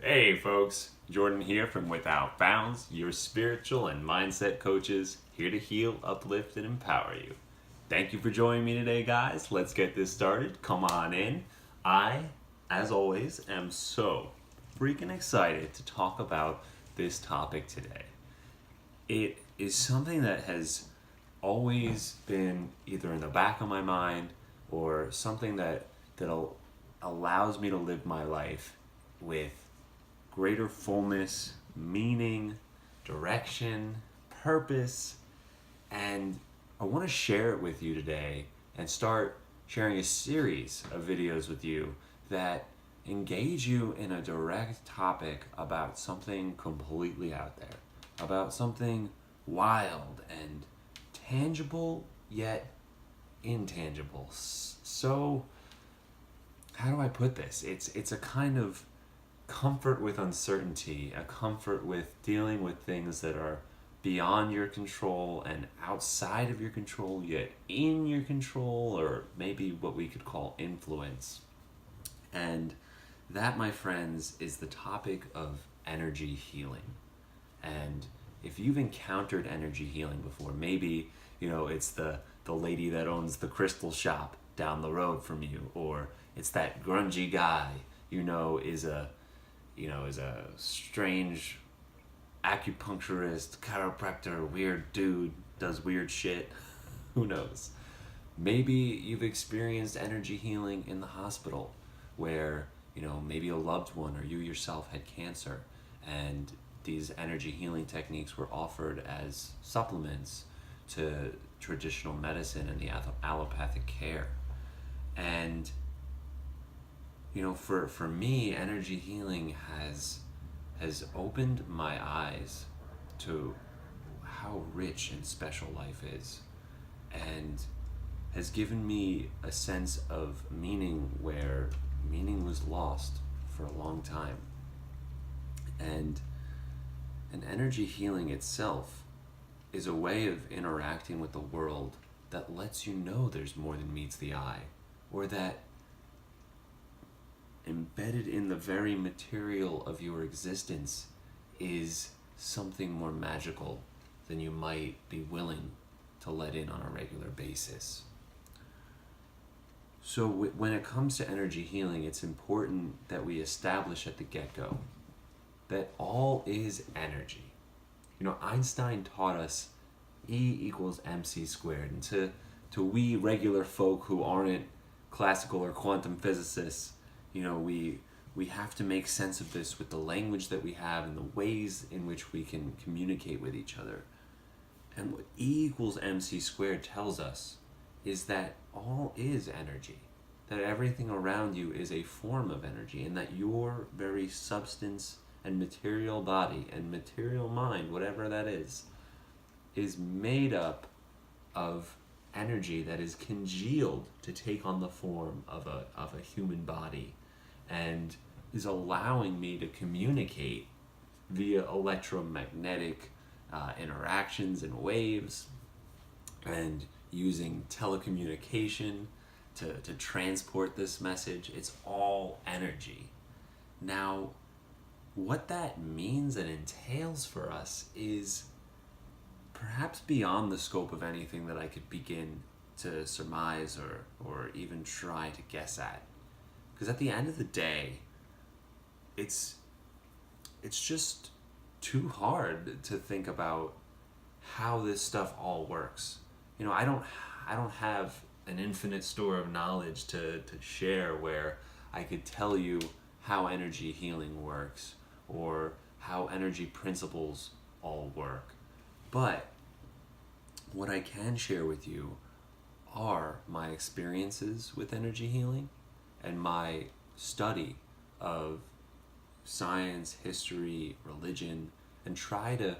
Hey folks, Jordan here from Without Bounds, your spiritual and mindset coaches, here to heal, uplift, and empower you. Thank you for joining me today, guys. Let's get this started. Come on in. I, as always, am so freaking excited to talk about this topic today. It is something that has always been either in the back of my mind or something that allows me to live my life with greater fullness, meaning, direction, purpose, and I want to share it with you today and start sharing a series of videos with you that engage you in a direct topic about something completely out there, about something wild and tangible yet intangible. So, how do I put this? It's a kind of comfort with uncertainty, a comfort with dealing with things that are beyond your control and outside of your control, yet in your control, or maybe what we could call influence. And that, my friends, is the topic of energy healing. And if you've encountered energy healing before, maybe, it's the lady that owns the crystal shop down the road from you, or it's that grungy guy, is a strange acupuncturist, chiropractor, weird dude, does weird shit. Who knows? Maybe you've experienced energy healing in the hospital where, maybe a loved one or you yourself had cancer and these energy healing techniques were offered as supplements to traditional medicine and the allopathic care. And for me, energy healing has opened my eyes to how rich and special life is, and has given me a sense of meaning where meaning was lost for a long time. And energy healing itself is a way of interacting with the world that lets you know there's more than meets the eye, or that embedded in the very material of your existence is something more magical than you might be willing to let in on a regular basis. So when it comes to energy healing, it's important that we establish at the get-go that all is energy. Einstein taught us E equals mc squared, and to we regular folk who aren't classical or quantum physicists, we have to make sense of this with the language that we have and the ways in which we can communicate with each other. And what E equals mc squared tells us is that all is energy, that everything around you is a form of energy, and that your very substance and material body and material mind, whatever that is made up of energy that is congealed to take on the form of a human body, and is allowing me to communicate via electromagnetic interactions and waves, and using telecommunication to transport this message. It's all energy. Now, what that means and entails for us is perhaps beyond the scope of anything that I could begin to surmise or even try to guess at. Because at the end of the day, it's just too hard to think about how this stuff all works. I don't have an infinite store of knowledge to share where I could tell you how energy healing works or how energy principles all work. But what I can share with you are my experiences with energy healing and my study of science, history, religion, and try to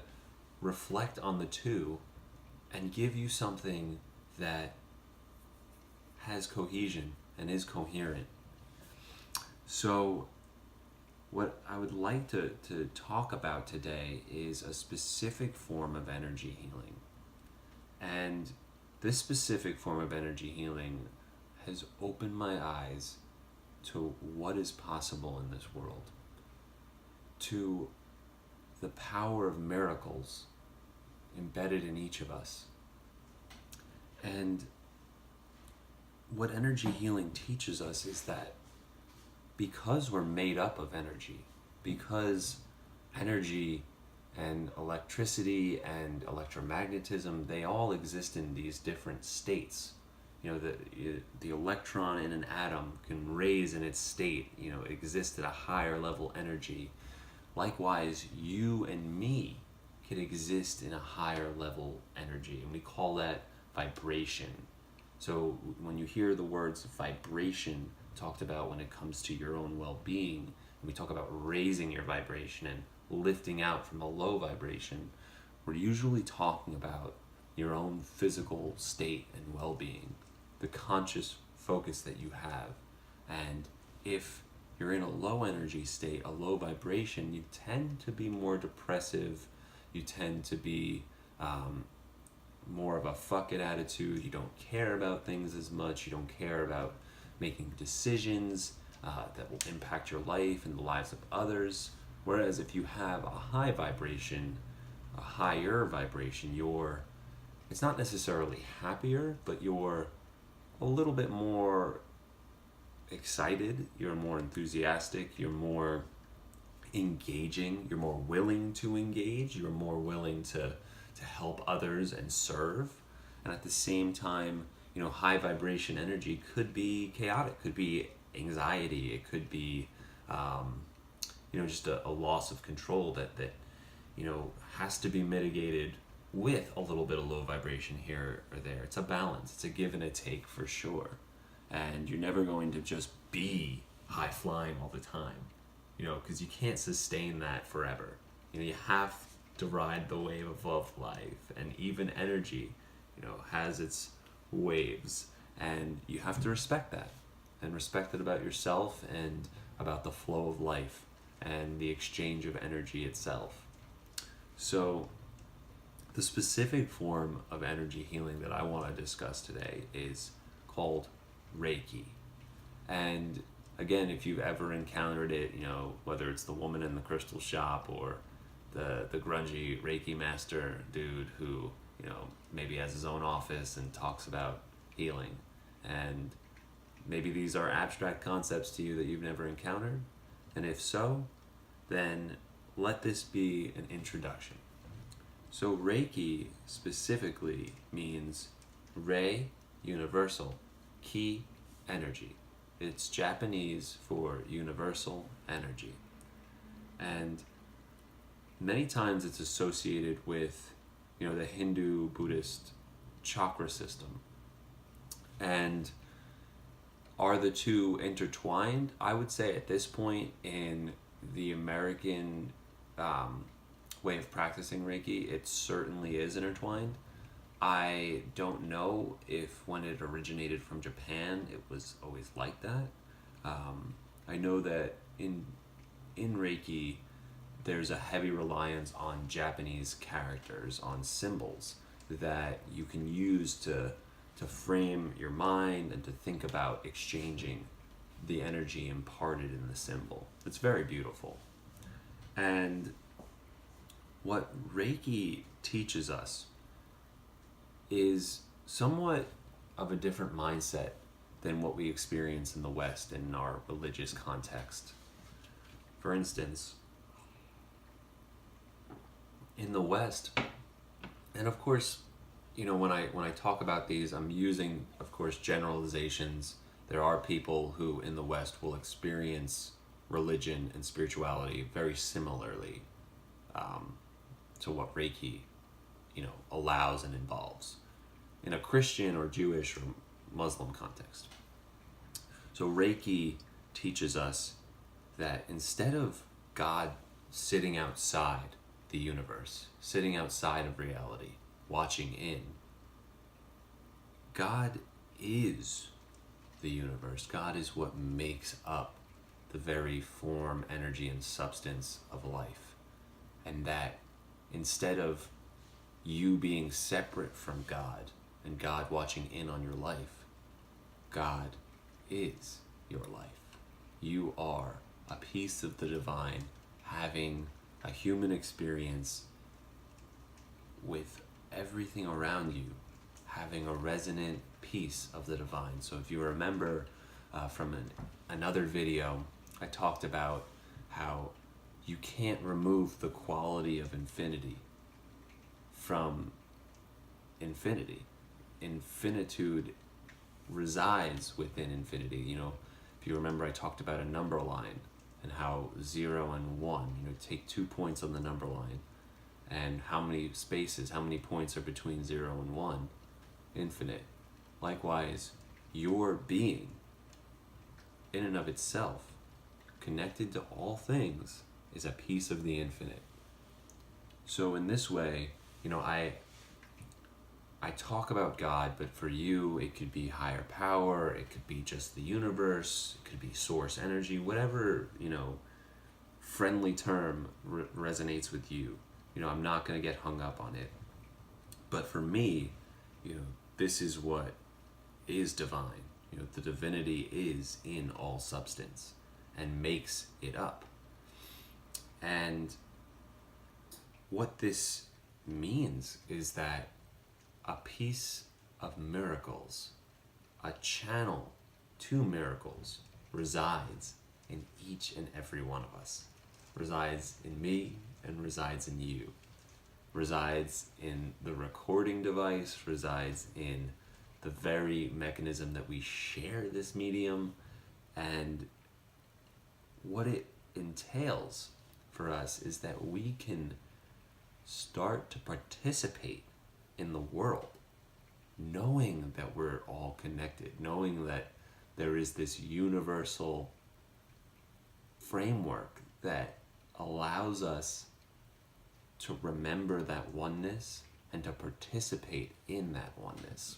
reflect on the two and give you something that has cohesion and is coherent. So what I would like to talk about today is a specific form of energy healing. And this specific form of energy healing has opened my eyes to what is possible in this world. to the power of miracles embedded in each of us. And what energy healing teaches us is that because we're made up of energy, because energy and electricity and electromagnetism, they all exist in these different states. The electron in an atom can raise in its state, exist at a higher level energy. Likewise, you and me can exist in a higher level energy, and we call that vibration. So when you hear the words vibration talked about when it comes to your own well-being, and we talk about raising your vibration and lifting out from a low vibration, we're usually talking about your own physical state and well-being, the conscious focus that you have. And if you're in a low energy state, a low vibration, you tend to be more depressive, you tend to be more of a fuck it attitude, you don't care about things as much, you don't care about making decisions that will impact your life and the lives of others. Whereas if you have a high vibration, a higher vibration, it's not necessarily happier, but you're a little bit more excited, you're more enthusiastic, you're more engaging, you're more willing to engage, you're more willing to help others and serve. And at the same time, high vibration energy could be chaotic, could be anxiety, it could be just a loss of control that has to be mitigated with a little bit of low vibration here or there. It's a balance, it's a give and a take for sure. And you're never going to just be high flying all the time, because you can't sustain that forever. You have to ride the wave of life, and even energy, has its waves, and you have to respect that, and respect it about yourself and about the flow of life and the exchange of energy itself. So the specific form of energy healing that I want to discuss today is called Reiki. And again, if you've ever encountered it, whether it's the woman in the crystal shop or the grungy Reiki master dude who, maybe has his own office and talks about healing, and maybe these are abstract concepts to you that you've never encountered, and if so, then let this be an introduction. So Reiki specifically means Rei, universal, Ki, energy. It's Japanese for universal energy. And many times it's associated with, the Hindu Buddhist chakra system. And are the two intertwined? I would say at this point in the American way of practicing Reiki, it certainly is intertwined. I don't know if when it originated from Japan, it was always like that. I know that in Reiki, there's a heavy reliance on Japanese characters, on symbols that you can use to frame your mind and to think about exchanging the energy imparted in the symbol. It's very beautiful. And what Reiki teaches us is somewhat of a different mindset than what we experience in the West in our religious context. For instance, in the West, and of course, when I talk about these, I'm using, of course, generalizations. There are people who in the West will experience religion and spirituality very similarly to what Reiki, allows and involves in a Christian or Jewish or Muslim context. So Reiki teaches us that instead of God sitting outside the universe, sitting outside of reality, watching in, God is the universe. God is what makes up the very form, energy, and substance of life. And that instead of you being separate from God and God watching in on your life, God is your life. You are a piece of the divine having a human experience with everything around you having a resonant piece of the divine. So if you remember from another video, I talked about how you can't remove the quality of infinity from infinity. Infinitude resides within infinity. You know, if you remember, I talked about a number line and how 0 and 1, you know, take 2 points on the number line and how many spaces, how many points are between 0 and 1? Infinite. Likewise, your being in and of itself, connected to all things, is a piece of the infinite. So in this way, you know, I talk about God, but for you, it could be higher power, it could be just the universe, it could be source energy, whatever, you know, friendly term resonates with you. You know, I'm not going to get hung up on it. But for me, you know, this is what is divine. You know, the divinity is in all substance and makes it up. And what this means is that a piece of miracles, a channel to miracles, resides in each and every one of us. Resides in me and resides in you. Resides in the recording device, resides in the very mechanism that we share this medium, and what it entails for us is that we can start to participate in the world, knowing that we're all connected, knowing that there is this universal framework that allows us to remember that oneness and to participate in that oneness.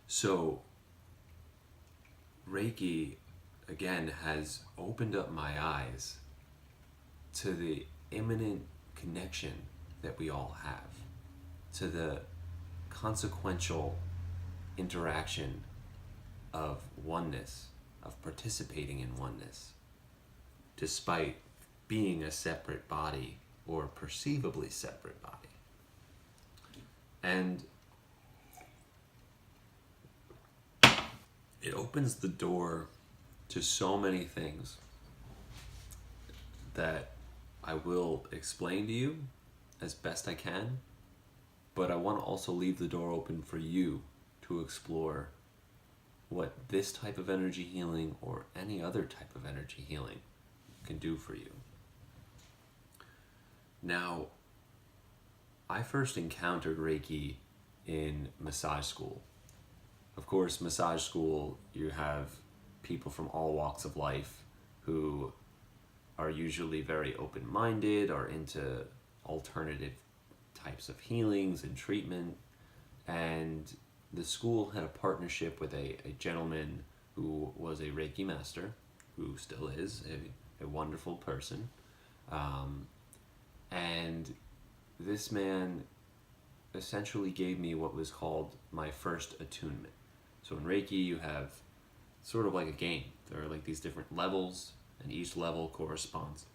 So Reiki, again, has opened up my eyes to the imminent connection that we all have, to the consequential interaction of oneness, of participating in oneness, despite being a separate body or perceivably separate body. And it opens the door to so many things that I will explain to you as best I can, but I want to also leave the door open for you to explore what this type of energy healing or any other type of energy healing can do for you. Now, I first encountered Reiki in massage school. Of course, massage school, you have people from all walks of life who are usually very open-minded, are into alternative types of healings and treatment. And the school had a partnership with a gentleman who was a Reiki master, who still is a wonderful person. And this man essentially gave me what was called my first attunement. So in Reiki, you have sort of like a game. There are like these different levels, and each level corresponds,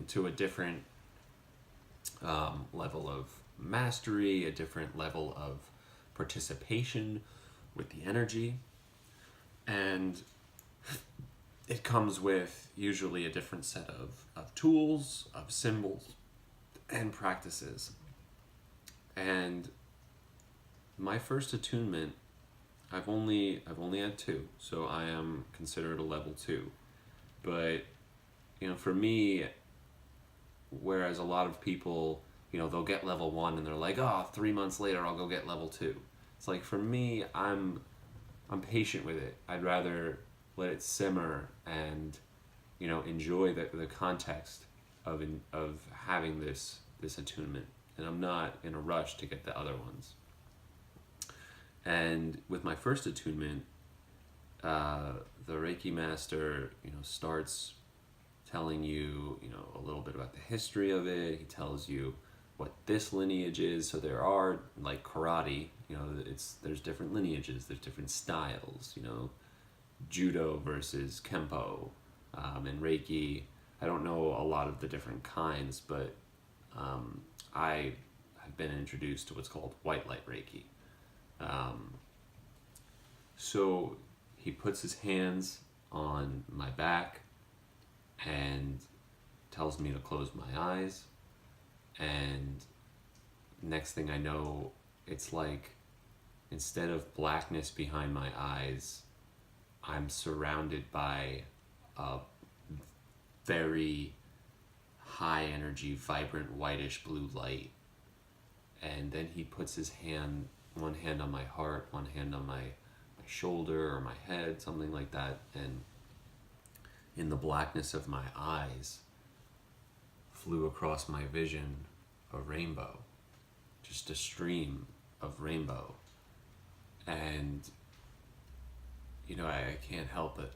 to a different level of mastery, a different level of participation with the energy. And it comes with usually a different set of tools, of symbols, and practices. And my first attunement, I've only had 2, so I am considered a level 2. But, you know, for me, whereas a lot of people, you know, they'll get level 1 and they're like, 3 months later I'll go get level 2. It's like, for me, I'm patient with it. I'd rather let it simmer and, you know, enjoy the context of having this attunement. And I'm not in a rush to get the other ones. And with my first attunement, the Reiki master, you know, starts telling you, you know, a little bit about the history of it. He tells you what this lineage is. So there are, like karate, you know, there's different lineages, there's different styles, you know, judo versus kempo, and Reiki. I don't know a lot of the different kinds, but I have been introduced to what's called white light Reiki. Um, so he puts his hands on my back and tells me to close my eyes, and next thing I know, it's like instead of blackness behind my eyes, I'm surrounded by a very high energy, vibrant, whitish blue light. And then he puts his hand, one hand on my heart, one hand on my shoulder or my head, something like that. And in the blackness of my eyes, flew across my vision a rainbow, just a stream of rainbow. And I can't help but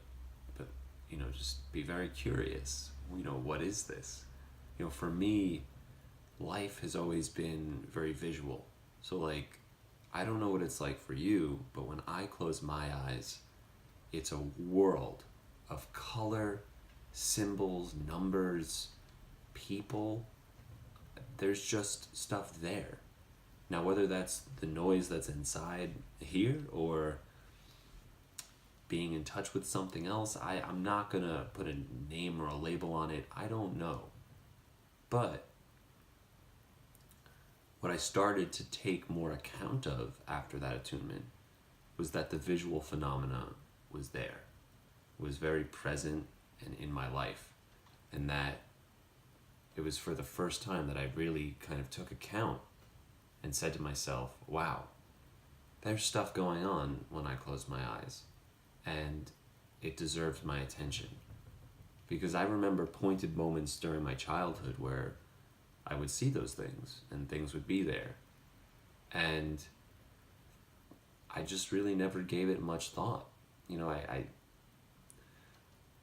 just be very curious. What is this? For me, life has always been very visual. So like, I don't know what it's like for you, but when I close my eyes, it's a world of color, symbols, numbers, people. There's just stuff there. Now, whether that's the noise that's inside here or being in touch with something else, I'm not going to put a name or a label on it. I don't know. But what I started to take more account of after that attunement was that the visual phenomena was there, was very present and in my life, and that it was for the first time that I really kind of took account and said to myself, wow, there's stuff going on when I close my eyes, and it deserves my attention. Because I remember pointed moments during my childhood where I would see those things and things would be there, and I just really never gave it much thought.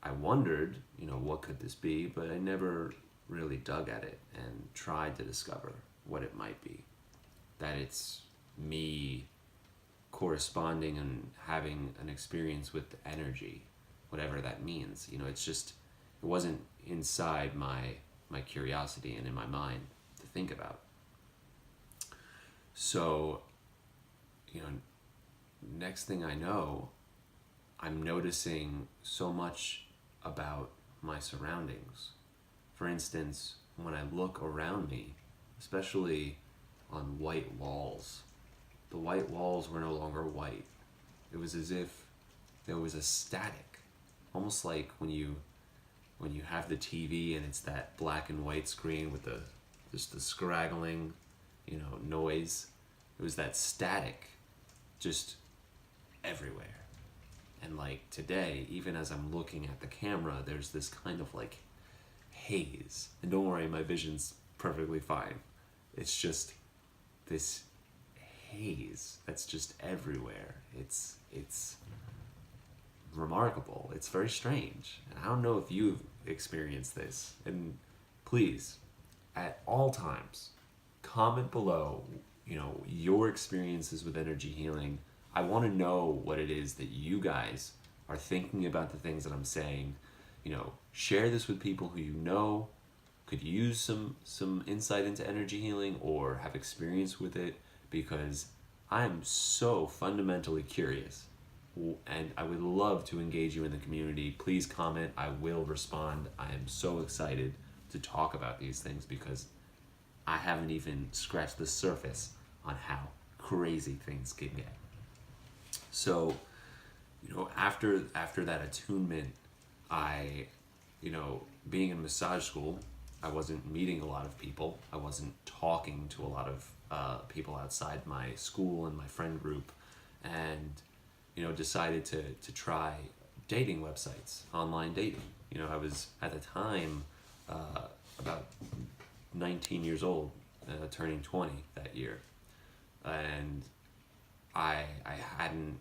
I wondered, what could this be, but I never really dug at it and tried to discover what it might be. That it's me corresponding and having an experience with energy, whatever that means. It wasn't inside my curiosity and in my mind to think about. So, next thing I know, I'm noticing so much about my surroundings. For instance, when I look around me, especially on white walls, the white walls were no longer white. It was as if there was a static, almost like when you have the TV and it's that black and white screen with just the scraggling, noise. It was that static just everywhere. And like today, even as I'm looking at the camera, there's this kind of like haze. And don't worry, my vision's perfectly fine. It's just this haze that's just everywhere. It's remarkable. It's very strange. And I don't know if you've experienced this. And please, at all times, comment below, your experiences with energy healing. I want to know what it is that you guys are thinking about the things that I'm saying. Share this with people who could use some insight into energy healing or have experience with it, because I am so fundamentally curious and I would love to engage you in the community. Please comment. I will respond. I am so excited to talk about these things because I haven't even scratched the surface on how crazy things can get. So, after that attunement, I, being in massage school, I wasn't meeting a lot of people. I wasn't talking to a lot of people outside my school and my friend group, and decided to try dating websites, online dating. I was at the time about 19 years old, turning 20 that year, and I hadn't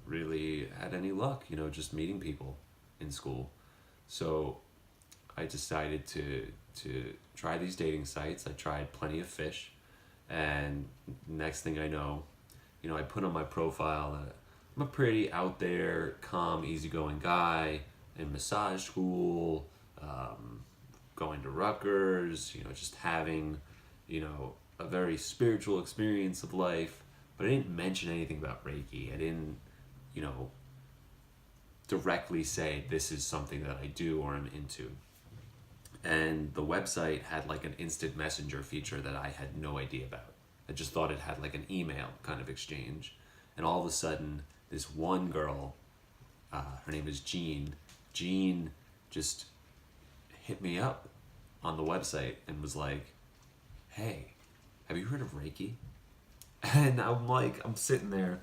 really had any luck, just meeting people in school. So I decided to try these dating sites. I tried Plenty of Fish, and next thing I know, I put on my profile that I'm a pretty out there, calm, easygoing guy in massage school, going to Rutgers, just having, a very spiritual experience of life, but I didn't mention anything about Reiki. I didn't, directly say this is something that I do or I'm into. And the website had like an instant messenger feature that I had no idea about. I just thought it had like an email kind of exchange. And all of a sudden, this one girl, her name is Jean just hit me up on the website and was like, hey, have you heard of Reiki? And I'm sitting there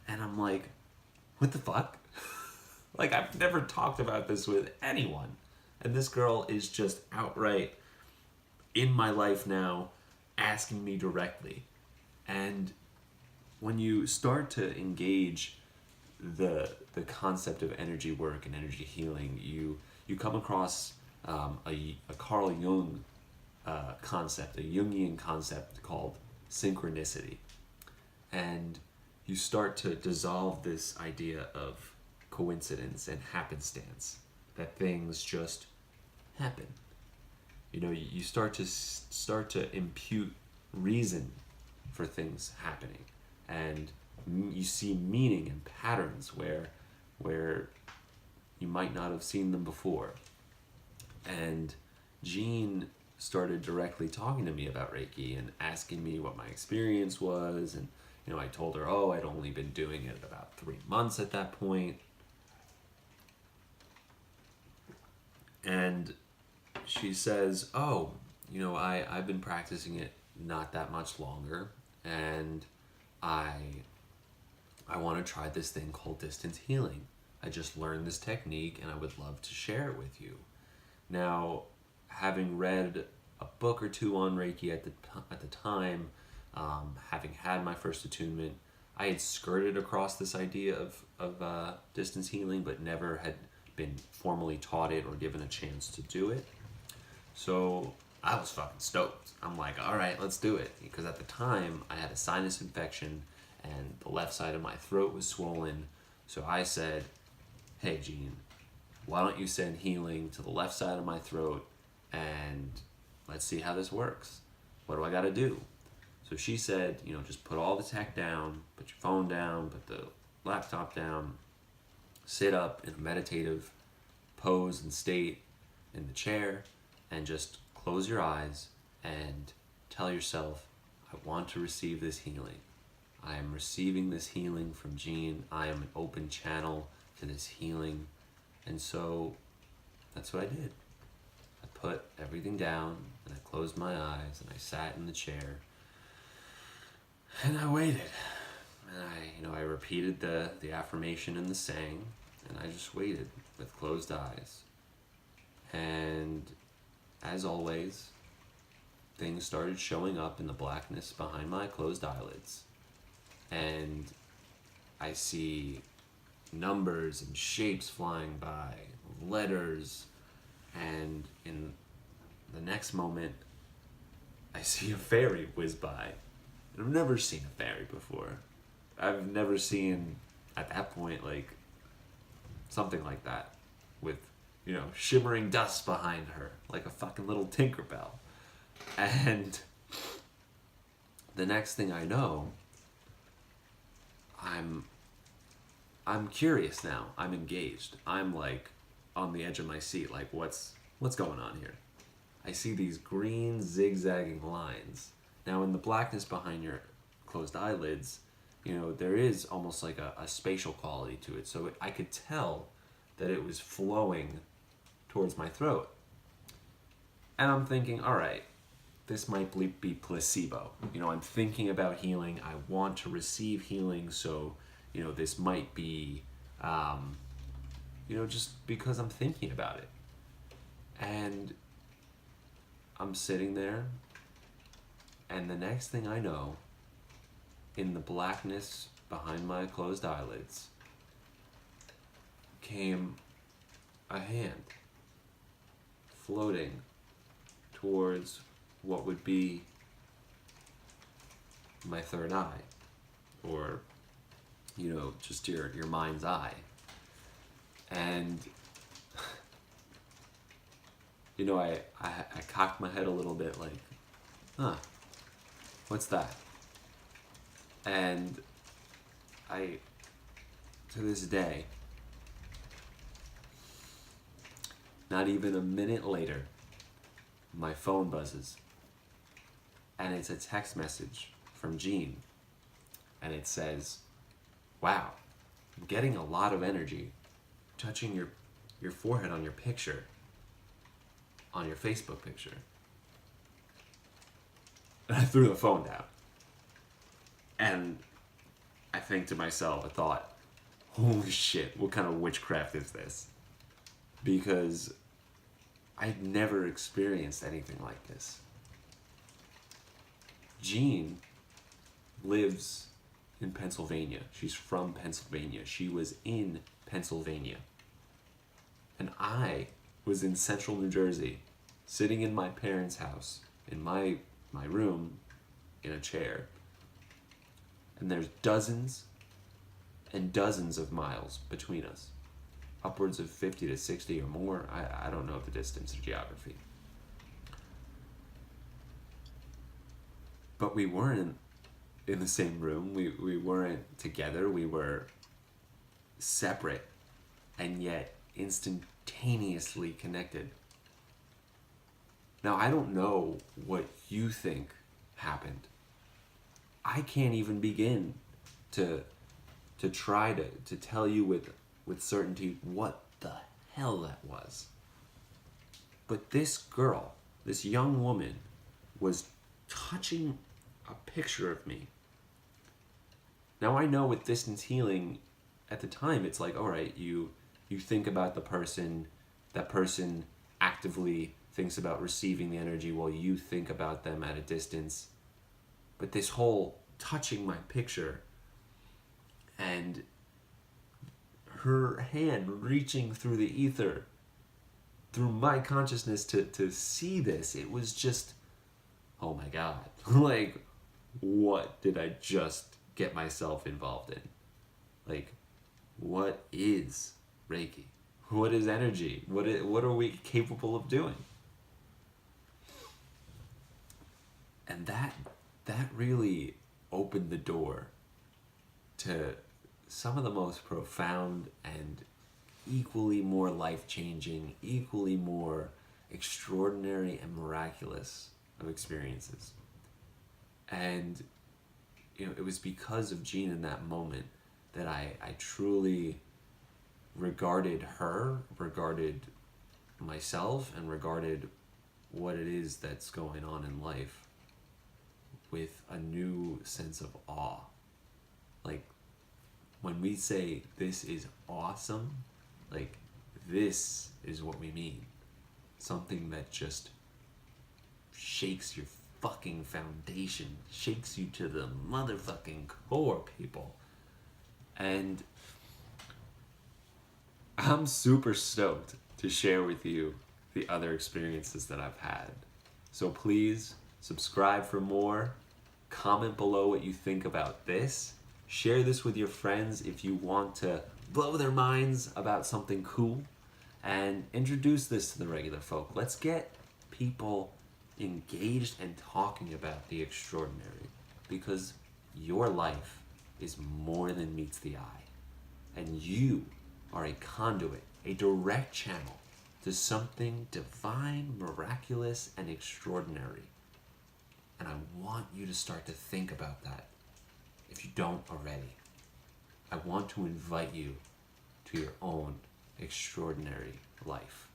and I'm like, what the fuck? Like, I've never talked about this with anyone. And this girl is just outright in my life now asking me directly. And when you start to engage the concept of energy work and energy healing, you come across a Carl Jung concept, a Jungian concept called synchronicity. And you start to dissolve this idea of coincidence and happenstance, that things just happen. You start to impute reason for things happening, and you see meaning and patterns where you might not have seen them before. And Jean started directly talking to me about Reiki and asking me what my experience was, and I told her, I'd only been doing it about 3 months at that point. And she says, I've been practicing it not that much longer, and I want to try this thing called distance healing. I just learned this technique and I would love to share it with you. Now, having read a book or two on Reiki at the time, having had my first attunement, I had skirted across this idea of distance healing, but never had been formally taught it or given a chance to do it. So I was fucking stoked. I'm like, all right, let's do it. Because at the time, I had a sinus infection and the left side of my throat was swollen. So I said, hey, Jean, why don't you send healing to the left side of my throat and let's see how this works. What do I got to do? So she said, just put all the tech down, put your phone down, put the laptop down, sit up in a meditative pose and state in the chair, and just close your eyes and tell yourself, I want to receive this healing. I am receiving this healing from Jean. I am an open channel to this healing. And so that's what I did. I put everything down and I closed my eyes and I sat in the chair and I waited. And I repeated the affirmation and the saying, and I just waited with closed eyes. And as always, things started showing up in the blackness behind my closed eyelids. And I see numbers and shapes flying by, letters, and in the next moment, I see a fairy whiz by. And I've never seen a fairy before. I've never seen, at that point, like, something like that with, shimmering dust behind her, like a fucking little Tinkerbell. And the next thing I know, I'm curious now. I'm engaged. I'm like on the edge of my seat, like what's going on here? I see these green zigzagging lines. Now in the blackness behind your closed eyelids, there is almost like a spatial quality to it. So I could tell that it was flowing towards my throat. And I'm thinking, all right, this might be placebo. I'm thinking about healing. I want to receive healing. So, this might be, just because I'm thinking about it. And I'm sitting there. And the next thing I know, in the blackness behind my closed eyelids, came a hand floating towards what would be my third eye, or just your mind's eye. And I cocked my head a little bit like, huh, what's that? And to this day, not even a minute later, my phone buzzes. And it's a text message from Jean. And it says, wow, I'm getting a lot of energy touching your forehead on your picture, on your Facebook picture. And I threw the phone down. And I think to myself, I thought, holy shit, what kind of witchcraft is this? Because I'd never experienced anything like this. Jean lives in Pennsylvania. She's from Pennsylvania. She was in Pennsylvania. And I was in central New Jersey, sitting in my parents' house, in my room, in a chair. And there's dozens and dozens of miles between us. Upwards of 50 to 60 or more. I don't know the distance or geography. But we weren't in the same room. We weren't together. We were separate and yet instantaneously connected. Now, I don't know what you think happened. I can't even begin to try to tell you with certainty what the hell that was. But this girl, this young woman, was touching a picture of me. Now I know with distance healing, at the time it's like, all right, you think about the person, that person actively thinks about receiving the energy while you think about them at a distance. But this whole touching my picture and her hand reaching through the ether, through my consciousness to see this, it was just, oh my God. Like, what did I just get myself involved in? Like, what is Reiki? What is energy? What are we capable of doing? And that really opened the door to some of the most profound and equally more life-changing, equally more extraordinary and miraculous of experiences. And it was because of Jean in that moment that I truly regarded her, regarded myself, and regarded what it is that's going on in life with a new sense of awe. Like, when we say this is awesome, like, this is what we mean. Something that just shakes your fucking foundation, shakes you to the motherfucking core, people. And I'm super stoked to share with you the other experiences that I've had. So please subscribe for more. Comment below what you think about this. Share this with your friends if you want to blow their minds about something cool. And introduce this to the regular folk. Let's get people engaged and talking about the extraordinary. Because your life is more than meets the eye. And you are a conduit, a direct channel to something divine, miraculous, and extraordinary. And I want you to start to think about that if you don't already. I want to invite you to your own extraordinary life.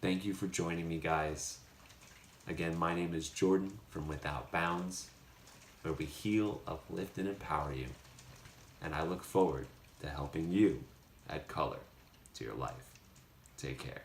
Thank you for joining me, guys. Again, my name is Jordan from Without Bounds, where we heal, uplift, and empower you. And I look forward to helping you add color to your life. Take care.